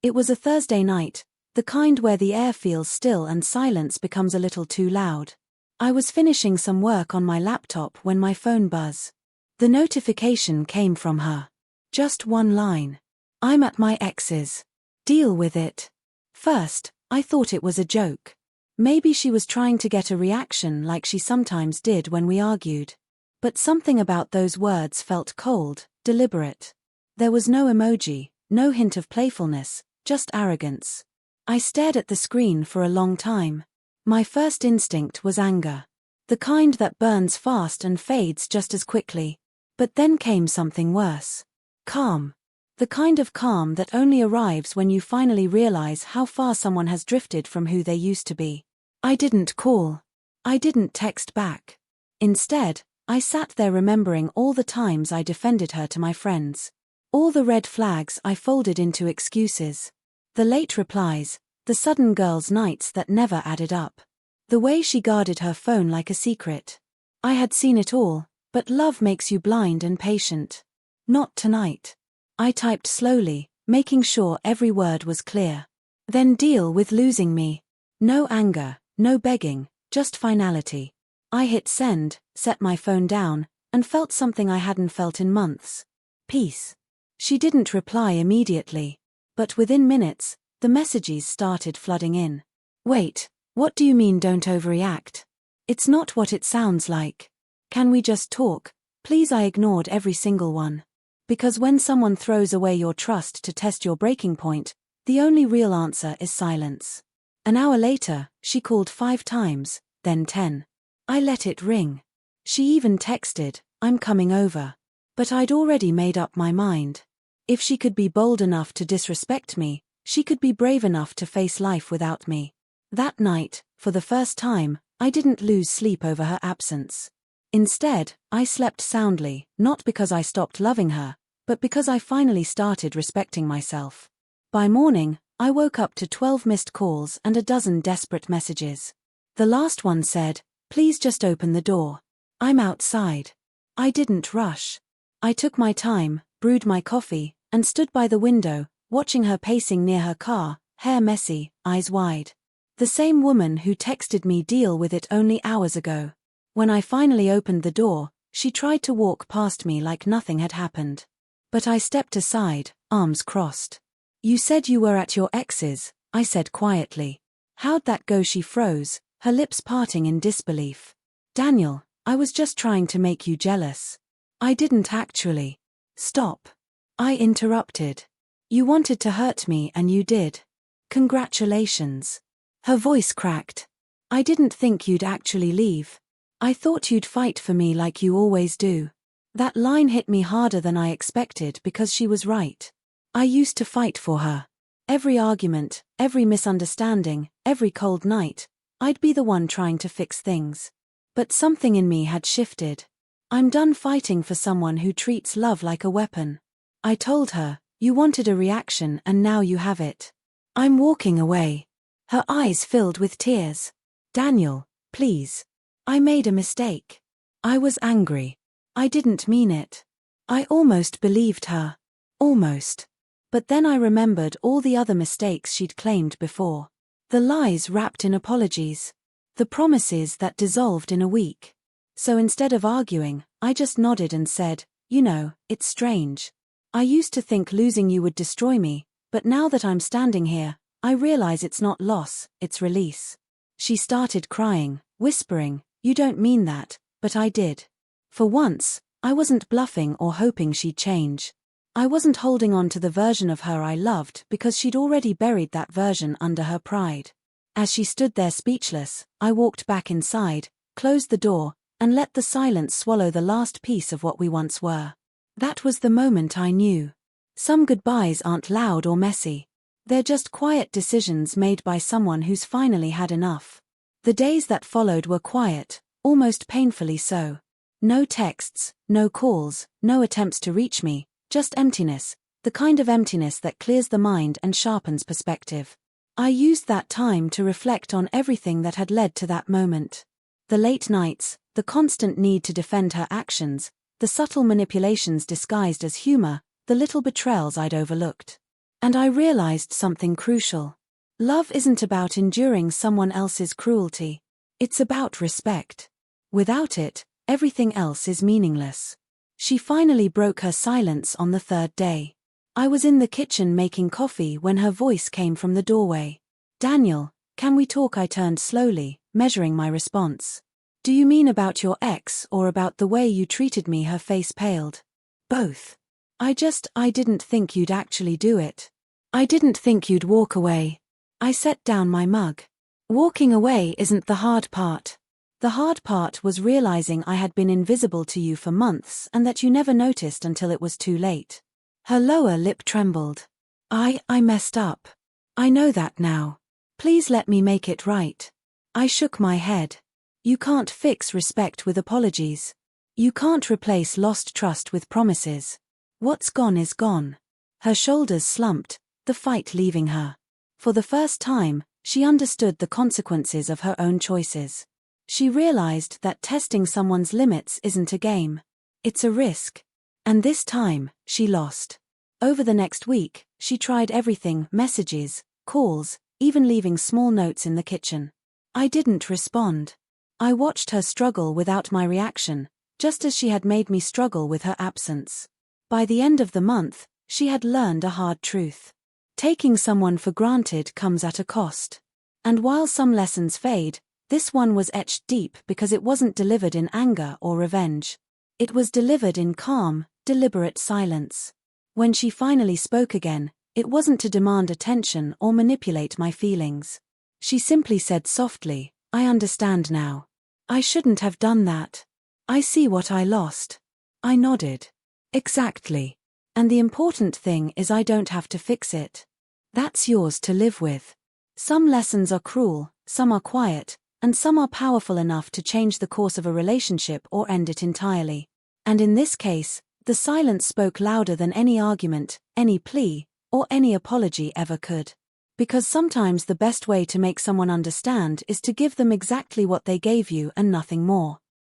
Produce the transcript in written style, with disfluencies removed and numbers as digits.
It was a Thursday night, the kind where the air feels still and silence becomes a little too loud. I was finishing some work on my laptop when my phone buzzed. The notification came from her. Just one line. "I'm at my ex's. Deal with it." First, I thought it was a joke. Maybe she was trying to get a reaction like she sometimes did when we argued. But something about those words felt cold, deliberate. There was no emoji, no hint of playfulness, just arrogance. I stared at the screen for a long time. My first instinct was anger. The kind that burns fast and fades just as quickly. But then came something worse. Calm. The kind of calm that only arrives when you finally realize how far someone has drifted from who they used to be. I didn't call. I didn't text back. Instead, I sat there remembering all the times I defended her to my friends. All the red flags I folded into excuses. The late replies, the sudden girls' nights that never added up. The way she guarded her phone like a secret. I had seen it all, but love makes you blind and patient. Not tonight. I typed slowly, making sure every word was clear. Then deal with losing me. No anger, no begging, just finality. I hit send, set my phone down, and felt something I hadn't felt in months. Peace. She didn't reply immediately. But within minutes, the messages started flooding in. "Wait, what do you mean don't overreact? It's not what it sounds like. Can we just talk, please?" I ignored every single one. Because when someone throws away your trust to test your breaking point, the only real answer is silence. An hour later, she called 5 times, then 10. I let it ring. She even texted, "I'm coming over." But I'd already made up my mind. If she could be bold enough to disrespect me, she could be brave enough to face life without me. That night, for the first time, I didn't lose sleep over her absence. Instead, I slept soundly, not because I stopped loving her, but because I finally started respecting myself. By morning, I woke up to 12 missed calls and a dozen desperate messages. The last one said, "Please just open the door. I'm outside." I didn't rush. I took my time, brewed my coffee, and stood by the window, watching her pacing near her car, hair messy, eyes wide. The same woman who texted me deal with it only hours ago. When I finally opened the door, she tried to walk past me like nothing had happened. But I stepped aside, arms crossed. "You said you were at your ex's," I said quietly. "How'd that go?" She froze, her lips parting in disbelief. "Daniel, I was just trying to make you jealous." "I didn't actually." "Stop." I interrupted. "You wanted to hurt me and you did. Congratulations." Her voice cracked. "I didn't think you'd actually leave. I thought you'd fight for me like you always do." That line hit me harder than I expected because she was right. I used to fight for her. Every argument, every misunderstanding, every cold night, I'd be the one trying to fix things. But something in me had shifted. I'm done fighting for someone who treats love like a weapon. I told her, "You wanted a reaction and now you have it. I'm walking away." Her eyes filled with tears. "Daniel, please. I made a mistake." I was angry. I didn't mean it. I almost believed her. Almost. But then I remembered all the other mistakes she'd claimed before. The lies wrapped in apologies. The promises that dissolved in a week. So instead of arguing, I just nodded and said, "You know, it's strange. I used to think losing you would destroy me, but now that I'm standing here, I realize it's not loss, it's release." She started crying, whispering, "You don't mean that," but I did. For once, I wasn't bluffing or hoping she'd change. I wasn't holding on to the version of her I loved because she'd already buried that version under her pride. As she stood there speechless, I walked back inside, closed the door, and let the silence swallow the last piece of what we once were. That was the moment I knew. Some goodbyes aren't loud or messy. They're just quiet decisions made by someone who's finally had enough. The days that followed were quiet, almost painfully so. No texts, no calls, no attempts to reach me, just emptiness, the kind of emptiness that clears the mind and sharpens perspective. I used that time to reflect on everything that had led to that moment. The late nights, the constant need to defend her actions, the subtle manipulations disguised as humor, the little betrayals I'd overlooked. And I realized something crucial. Love isn't about enduring someone else's cruelty. It's about respect. Without it, everything else is meaningless. She finally broke her silence on the third day. I was in the kitchen making coffee when her voice came from the doorway. "Daniel, can we talk?" I turned slowly, measuring my response. "Do you mean about your ex or about the way you treated me?" Her face paled. "Both. I didn't think you'd actually do it. I didn't think you'd walk away." I set down my mug. Walking away isn't the hard part. The hard part was realizing I had been invisible to you for months and that you never noticed until it was too late. Her lower lip trembled. I messed up. I know that now. Please let me make it right." I shook my head. "You can't fix respect with apologies. You can't replace lost trust with promises. What's gone is gone." Her shoulders slumped, the fight leaving her. For the first time, she understood the consequences of her own choices. She realized that testing someone's limits isn't a game. It's a risk. And this time, she lost. Over the next week, she tried everything: messages, calls, even leaving small notes in the kitchen. I didn't respond. I watched her struggle without my reaction, just as she had made me struggle with her absence. By the end of the month, she had learned a hard truth. Taking someone for granted comes at a cost. And while some lessons fade, this one was etched deep because it wasn't delivered in anger or revenge. It was delivered in calm, deliberate silence. When she finally spoke again, it wasn't to demand attention or manipulate my feelings. She simply said softly, "I understand now. I shouldn't have done that. I see what I lost." I nodded. "Exactly. And the important thing is I don't have to fix it. That's yours to live with. Some lessons are cruel, some are quiet, and some are powerful enough to change the course of a relationship or end it entirely. And in this case, the silence spoke louder than any argument, any plea, or any apology ever could. Because sometimes the best way to make someone understand is to give them exactly what they gave you and nothing more.